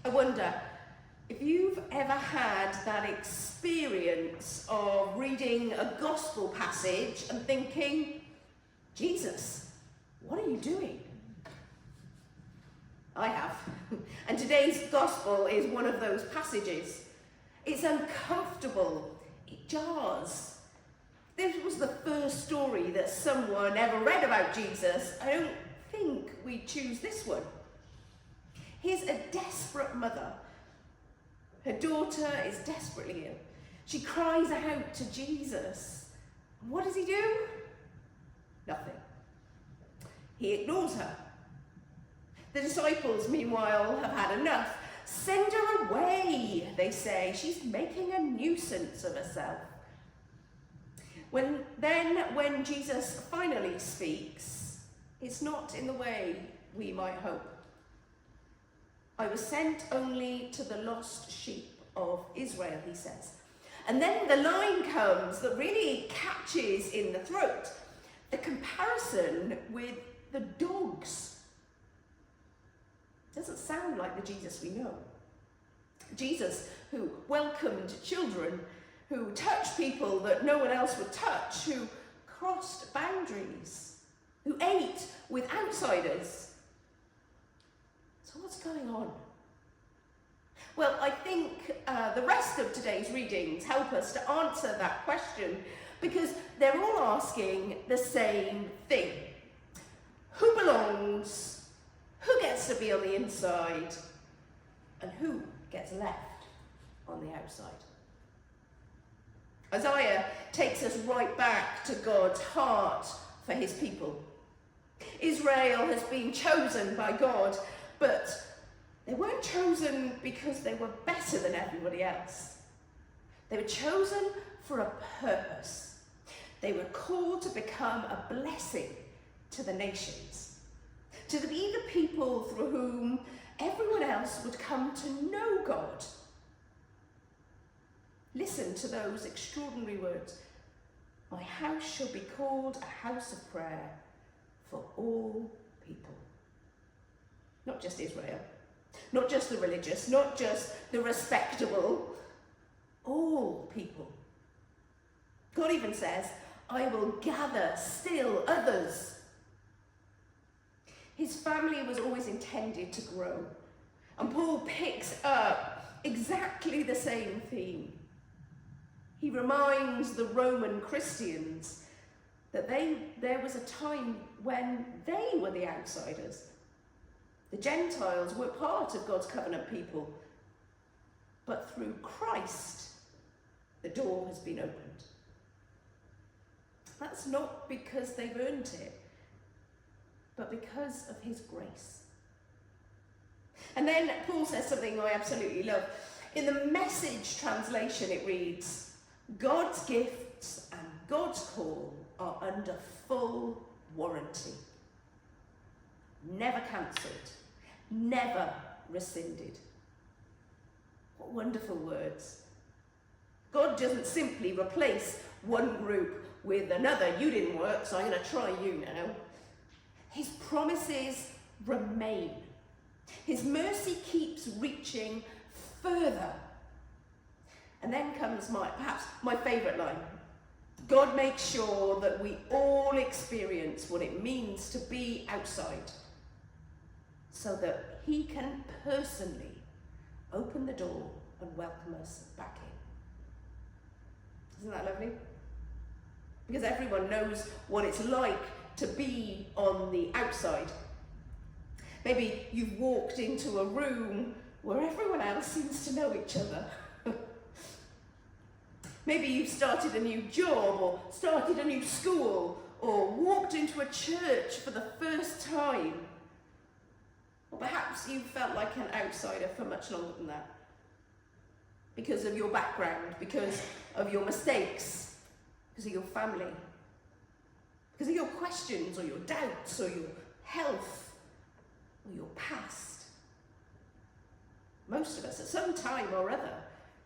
I wonder if you've ever had that experience of reading a gospel passage and thinking, Jesus, what are you doing? I have. And today's gospel is one of those passages. It's uncomfortable. It jars. This was the first story that someone ever read about Jesus. I don't think we'd choose this one. Here's a desperate mother. Her daughter is desperately ill. She cries out to Jesus. What does he do? Nothing. He ignores her. The disciples, meanwhile, have had enough. Send her away, they say. She's making a nuisance of herself. When Jesus finally speaks, it's not in the way we might hope. I was sent only to the lost sheep of Israel, he says. And then the line comes that really catches in the throat. The comparison with the dogs. Doesn't sound like the Jesus we know. Jesus who welcomed children, who touched people that no one else would touch, who crossed boundaries, who ate with outsiders. So what's going on? Well, I think the rest of today's readings help us to answer that question, because they're all asking the same thing. Who belongs? Who gets to be on the inside? And who gets left on the outside? Isaiah takes us right back to God's heart for his people. Israel has been chosen by God, but they weren't chosen because they were better than everybody else. They were chosen for a purpose. They were called to become a blessing to the nations, to be the people through whom everyone else would come to know God. Listen to those extraordinary words. My house shall be called a house of prayer for all people. Not just Israel, not just the religious, not just the respectable, all people. God even says, I will gather still others. His family was always intended to grow. And Paul picks up exactly the same theme. He reminds the Roman Christians that there was a time when they were the outsiders. The Gentiles were part of God's covenant people. But through Christ, the door has been opened. That's not because they've earned it, but because of his grace. And then Paul says something I absolutely love. In the Message translation it reads, God's gifts and God's call are under full warranty. Never cancelled, never rescinded. What wonderful words. God doesn't simply replace one group with another. You didn't work, so I'm going to try you now. His promises remain. His mercy keeps reaching further. And then comes perhaps my favourite line. God makes sure that we all experience what it means to be outside, so that he can personally open the door and welcome us back in. Isn't that lovely? Because everyone knows what it's like to be on the outside. Maybe you've walked into a room where everyone else seems to know each other. Maybe you've started a new job, or started a new school, or walked into a church for the first time. Or perhaps you felt like an outsider for much longer than that. Because of your background, because of your mistakes, because of your family, because of your questions, or your doubts, or your health, or your past. Most of us, at some time or other,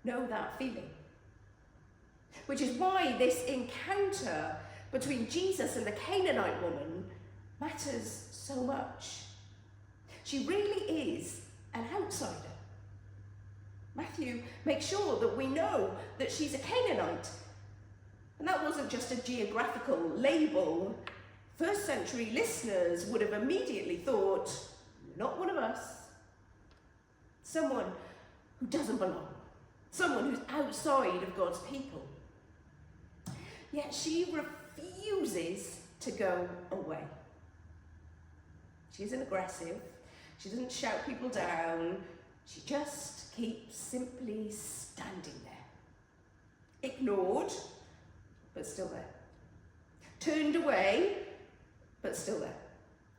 know that feeling. Which is why this encounter between Jesus and the Canaanite woman matters so much. She really is an outsider. Matthew makes sure that we know that she's a Canaanite. And that wasn't just a geographical label. First century listeners would have immediately thought, not one of us. Someone who doesn't belong. Someone who's outside of God's people. Yet she refuses to go away. She isn't aggressive. She doesn't shout people down. She just keeps simply standing there. Ignored, but still there. Turned away, but still there.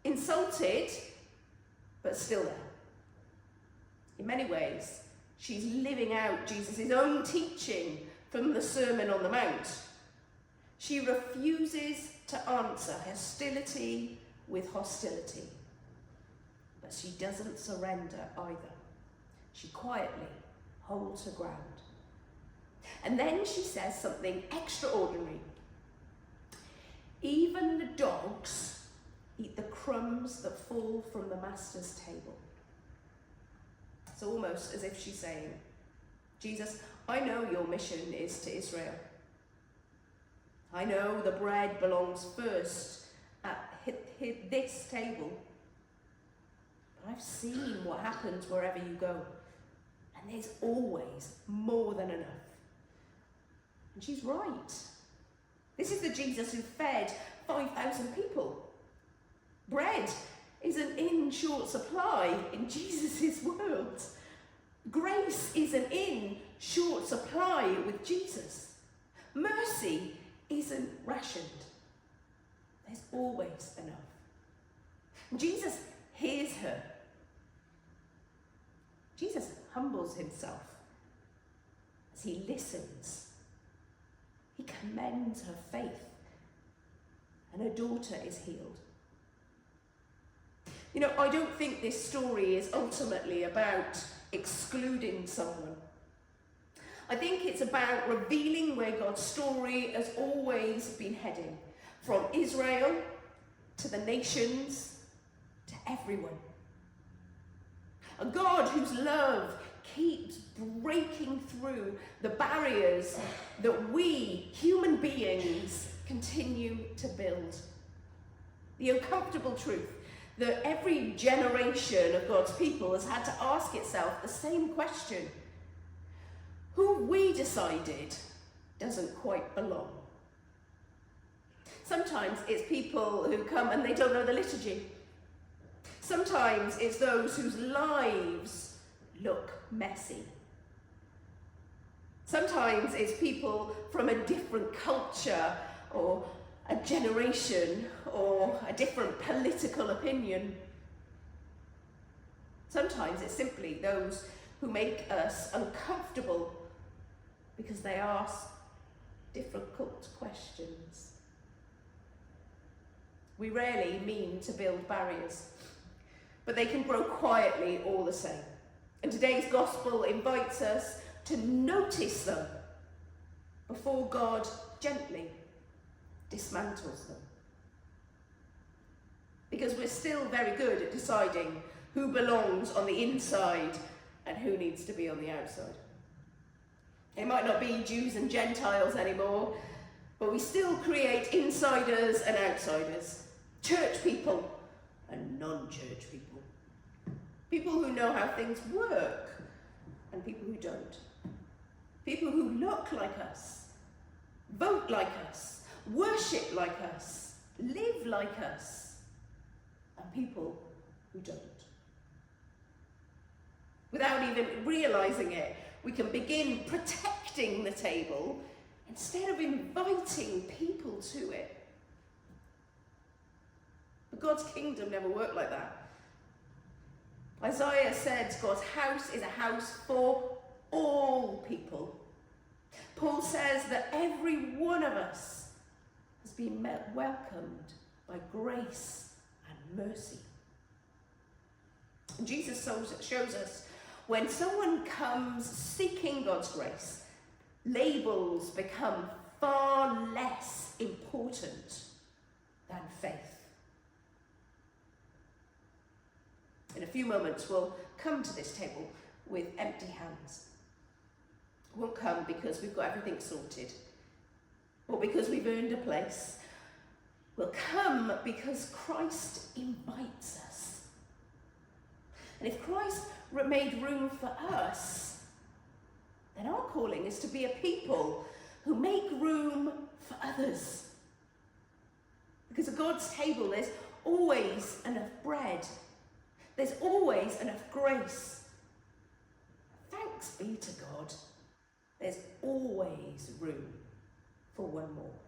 Insulted, but still there. In many ways, she's living out Jesus' own teaching from the Sermon on the Mount. She refuses to answer hostility with hostility. But she doesn't surrender either. She quietly holds her ground. And then she says something extraordinary. Even the dogs eat the crumbs that fall from the master's table. It's almost as if she's saying, Jesus, I know your mission is to Israel. I know the bread belongs first at this table. But I've seen what happens wherever you go. And there's always more than enough. And she's right. This is the Jesus who fed 5,000 people. Bread isn't in short supply in Jesus' world. Grace isn't in short supply with Jesus. Mercy isn't rationed. There's always enough. Jesus hears her. Jesus humbles himself as he listens. He commends her faith, and her daughter is healed. You know, I don't think this story is ultimately about excluding someone. I think it's about revealing where God's story has always been heading, from Israel to the nations to everyone. A God whose love keeps breaking through the barriers that we, human beings, continue to build. The uncomfortable truth that every generation of God's people has had to ask itself the same question. Who we decided doesn't quite belong. Sometimes it's people who come and they don't know the liturgy. Sometimes it's those whose lives look messy. Sometimes it's people from a different culture or a generation or a different political opinion. Sometimes it's simply those who make us uncomfortable because they ask difficult questions. We rarely mean to build barriers, but they can grow quietly all the same. And today's gospel invites us to notice them before God gently dismantles them. Because we're still very good at deciding who belongs on the inside and who needs to be on the outside. It might not be Jews and Gentiles anymore, but we still create insiders and outsiders, church people and non-church people, people who know how things work and people who don't, people who look like us, vote like us, worship like us, live like us, and people who don't. Without even realising it, we can begin protecting the table instead of inviting people to it. But God's kingdom never worked like that. Isaiah said God's house is a house for all people. Paul says that every one of us has been welcomed by grace and mercy. And Jesus shows us when someone comes seeking God's grace, labels become far less important than faith. In a few moments, we'll come to this table with empty hands. won't come because we've got everything sorted or because we've earned a place. We'll come because Christ invites us. And if Christ made room for us, then our calling is to be a people who make room for others. Because at God's table, there's always enough bread. There's always enough grace. Thanks be to God. There's always room for one more.